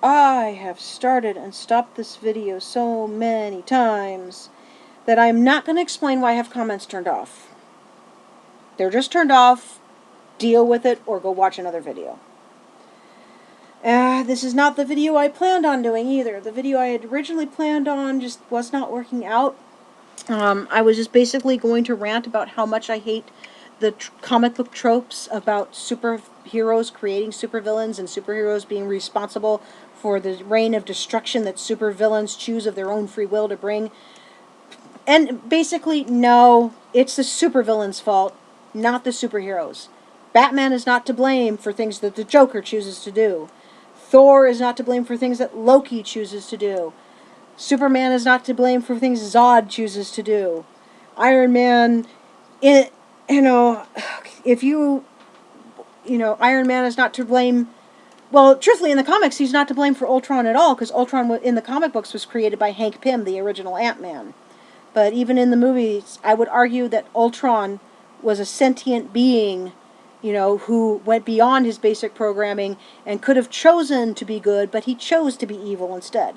I have started and stopped this video so many times that I'm not going to explain why I have comments turned off. They're just turned off. Deal with it or go watch another video. This is not the video I planned on doing either. The video I had originally planned on just was not working out. I was just basically going to rant about how much I hate the comic book tropes about superheroes creating supervillains and superheroes being responsible for the reign of destruction that supervillains choose of their own free will to bring. And basically, no, it's the supervillain's fault, not the superheroes. Batman is not to blame for things that the Joker chooses to do. Thor is not to blame for things that Loki chooses to do. Superman is not to blame for things Zod chooses to do. Iron Man, Iron Man is not to blame. Well, truthfully, in the comics, he's not to blame for Ultron at all, because Ultron in the comic books was created by Hank Pym, the original Ant-Man. But even in the movies, I would argue that Ultron was a sentient being, who went beyond his basic programming and could have chosen to be good, but he chose to be evil instead.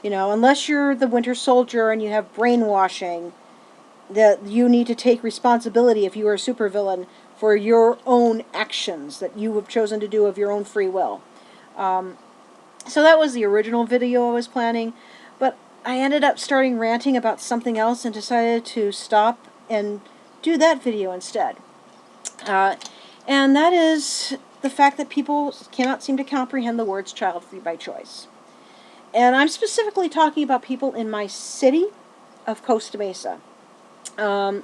Unless you're the Winter Soldier and you have brainwashing, that you need to take responsibility if you are a supervillain for your own actions that you have chosen to do of your own free will. So that was the original video I was planning, but I ended up starting ranting about something else and decided to stop and do that video instead. And that is the fact that people cannot seem to comprehend the words child-free by choice. And I'm specifically talking about people in my city of Costa Mesa. Now,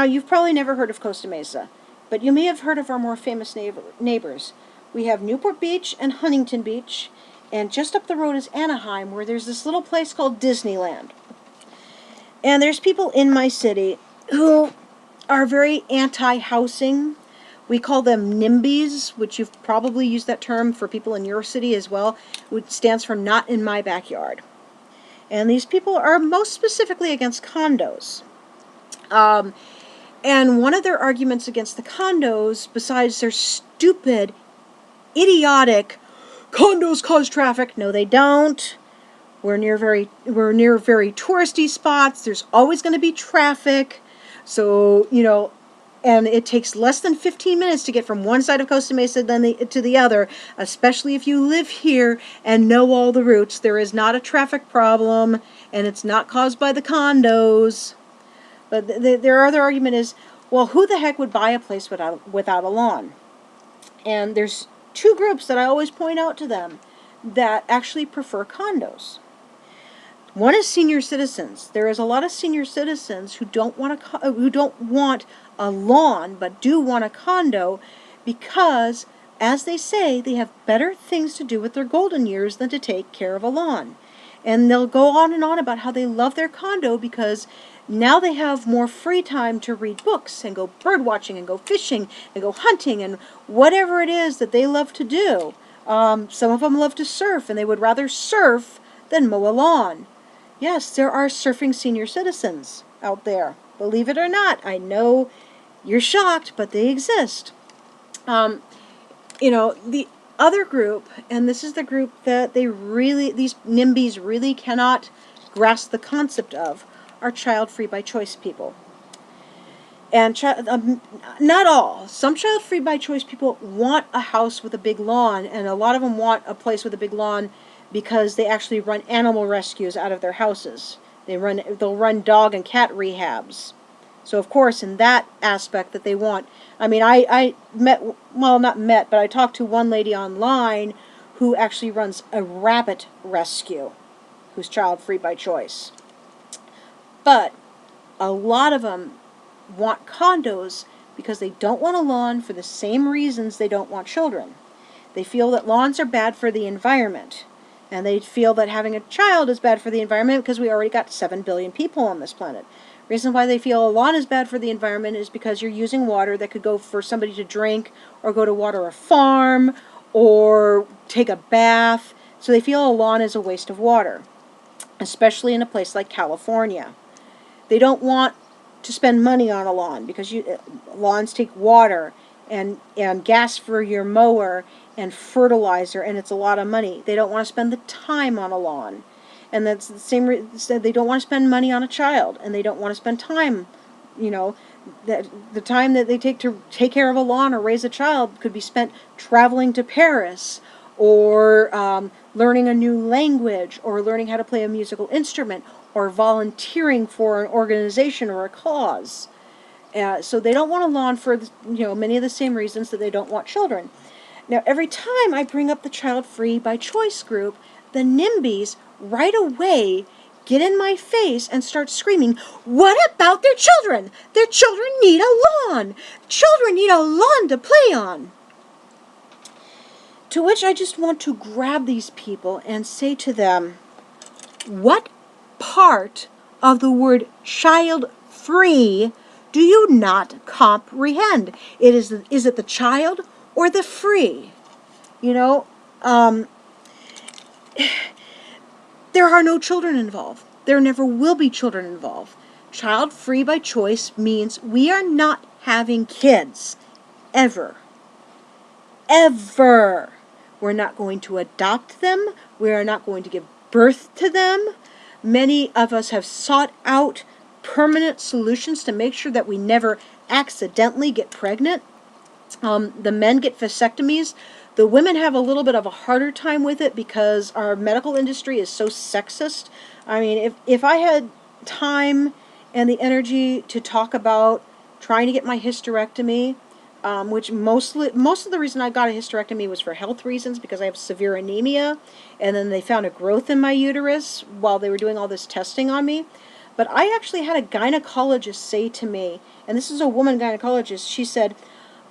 you've probably never heard of Costa Mesa, but you may have heard of our more famous neighbors. We have Newport Beach and Huntington Beach, and just up the road is Anaheim, where there's this little place called Disneyland. And there's people in my city who are very anti-housing. We call them NIMBYs, which you've probably used that term for people in your city as well, which stands for not in my backyard. And these people are most specifically against condos. And one of their arguments against the condos, besides their stupid, idiotic, condos cause traffic, no they don't. We're near very touristy spots. There's always going to be traffic. So, and it takes less than 15 minutes to get from one side of Costa Mesa to the other, especially if you live here and know all the routes. There is not a traffic problem, and it's not caused by the condos. But their other argument is, well, who the heck would buy a place without a lawn? And there's two groups that I always point out to them that actually prefer condos. One is senior citizens. There is a lot of senior citizens who don't want a lawn, but do want a condo because, as they say, they have better things to do with their golden years than to take care of a lawn. And they'll go on and on about how they love their condo because now they have more free time to read books and go bird watching and go fishing and go hunting and whatever it is that they love to do. Some of them love to surf, and they would rather surf than mow a lawn. Yes, there are surfing senior citizens out there. Believe it or not, I know you're shocked, but they exist. The other group, and this is the group that these NIMBYs really cannot grasp the concept of, are child-free by choice people. And not all. Some child-free by choice people want a house with a big lawn, and a lot of them want a place with a big lawn because they actually run animal rescues out of their houses. They'll run dog and cat rehabs. So of course, in that aspect that they want, I talked to one lady online who actually runs a rabbit rescue, who's child-free by choice. But a lot of them want condos because they don't want a lawn for the same reasons they don't want children. They feel that lawns are bad for the environment. And they feel that having a child is bad for the environment because we already got 7 billion people on this planet. The reason why they feel a lawn is bad for the environment is because you're using water that could go for somebody to drink or go to water a farm or take a bath. So they feel a lawn is a waste of water, especially in a place like California. They don't want to spend money on a lawn because lawns take water and gas for your mower and fertilizer, and it's a lot of money. They don't want to spend the time on a lawn. And that's the same reason they don't want to spend money on a child, and they don't want to spend time, you know, that the time that they take to take care of a lawn or raise a child could be spent traveling to Paris, or learning a new language, or learning how to play a musical instrument, or volunteering for an organization or a cause. So they don't want a lawn for, many of the same reasons that they don't want children. Now, every time I bring up the Childfree By Choice group, the NIMBYs right away get in my face and start screaming, "What about their children? Their children need a lawn. Children need a lawn to play on." To which I just want to grab these people and say to them, what part of the word child-free do you not comprehend? Is it the child or the free? There are no children involved. There never will be children involved. Child-free by choice means we are not having kids. Ever. Ever. We're not going to adopt them. We are not going to give birth to them. Many of us have sought out permanent solutions to make sure that we never accidentally get pregnant. The men get vasectomies. The women have a little bit of a harder time with it because our medical industry is so sexist. I mean, if I had time and the energy to talk about trying to get my hysterectomy, which most of the reason I got a hysterectomy was for health reasons, because I have severe anemia, and then they found a growth in my uterus while they were doing all this testing on me. But I actually had a gynecologist say to me, and this is a woman gynecologist, she said,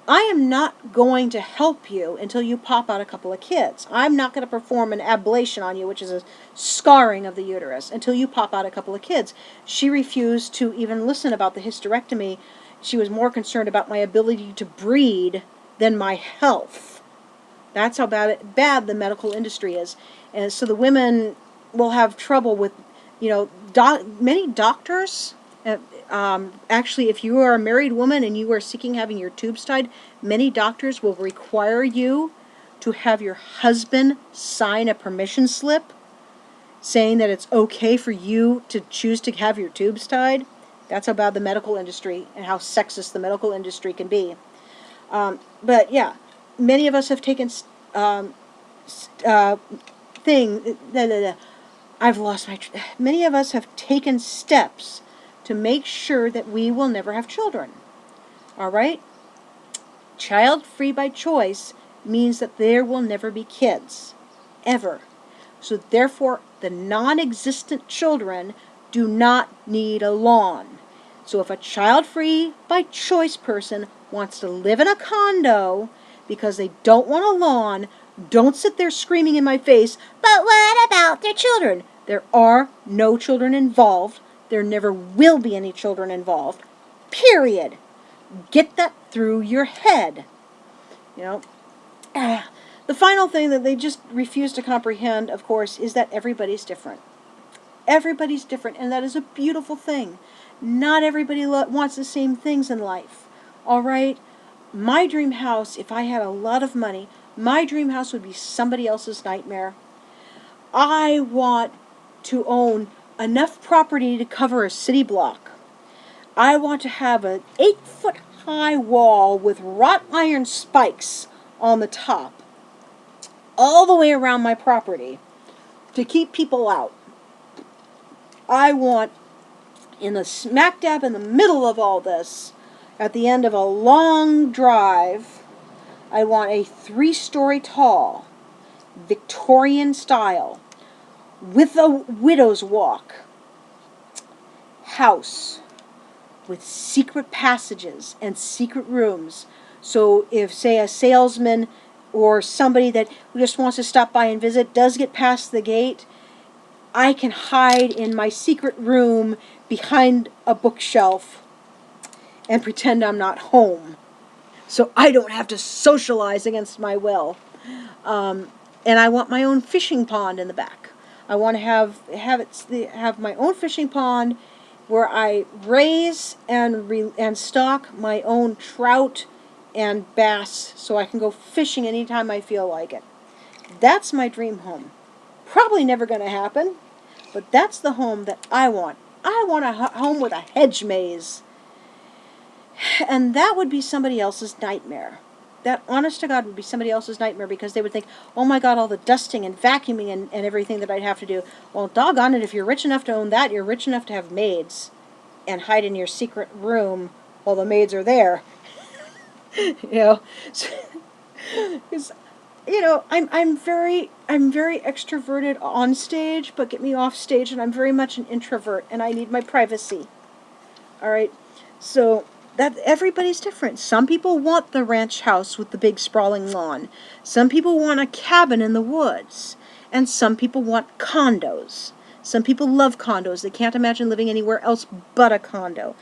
"I am not going to help you until you pop out a couple of kids. I'm not going to perform an ablation on you," which is a scarring of the uterus, "until you pop out a couple of kids." She refused to even listen about the hysterectomy. She was more concerned about my ability to breed than my health. That's how bad the medical industry is. And so the women will have trouble with, many doctors. Actually, if you are a married woman and you are seeking having your tubes tied, many doctors will require you to have your husband sign a permission slip saying that it's okay for you to choose to have your tubes tied. That's how bad the medical industry and how sexist the medical industry can be. But yeah, many of us have taken Many of us have taken steps to make sure that we will never have children. All right? Child-free by choice means that there will never be kids. Ever. So therefore, the non-existent children do not need a lawn. So if a child-free by choice person wants to live in a condo because they don't want a lawn, don't sit there screaming in my face, "But what about their children?" There are no children involved. There never will be any children involved. Period. Get that through your head. The final thing that they just refuse to comprehend, of course, is that everybody's different. Everybody's different, and that is a beautiful thing. Not everybody wants the same things in life. All right? My dream house, if I had a lot of money, my dream house would be somebody else's nightmare. I want to own enough property to cover a city block. I want to have an 8-foot-high wall with wrought iron spikes on the top, all the way around my property, to keep people out. I want, in the smack dab in the middle of all this, at the end of a long drive, I want a 3-story tall, Victorian style, with a widow's walk house with secret passages and secret rooms. So if, say, a salesman or somebody that just wants to stop by and visit does get past the gate, I can hide in my secret room behind a bookshelf and pretend I'm not home, so I don't have to socialize against my will. And I want my own fishing pond in the back. I want to have my own fishing pond where I raise and stock my own trout and bass so I can go fishing anytime I feel like it. That's my dream home. Probably never going to happen, but that's the home that I want. I want a home with a hedge maze. And that would be somebody else's nightmare. That, honest to God, would be somebody else's nightmare, because they would think, oh my God, all the dusting and vacuuming and everything that I'd have to do. Well, doggone it, if you're rich enough to own that, you're rich enough to have maids and hide in your secret room while the maids are there. You know, because, you know, I'm very extroverted on stage, but get me off stage, and I'm very much an introvert, and I need my privacy. All right, so that everybody's different. Some people want the ranch house with the big sprawling lawn. Some people want a cabin in the woods, and some people want condos. Some people love condos. They can't imagine living anywhere else but a condo.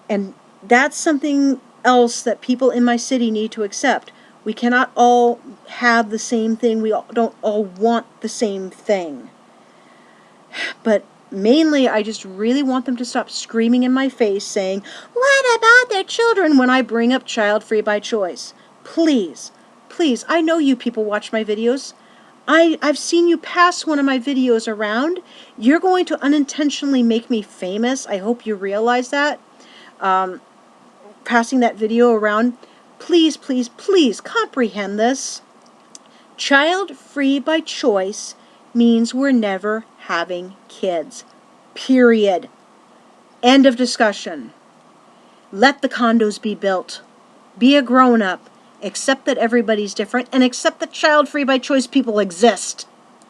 And that's something else that people in my city need to accept. We cannot all have the same thing. We don't all want the same thing. But mainly, I just really want them to stop screaming in my face saying, what about their children, when I bring up Childfree by Choice. Please, please, I know you people watch my videos. I've seen you pass one of my videos around. You're going to unintentionally make me famous. I hope you realize that. Passing that video around. Please, please, please comprehend this. Child-free by choice means we're never having kids. Period. End of discussion. Let the condos be built. Be a grown-up. Accept that everybody's different, and accept that child-free by choice people exist.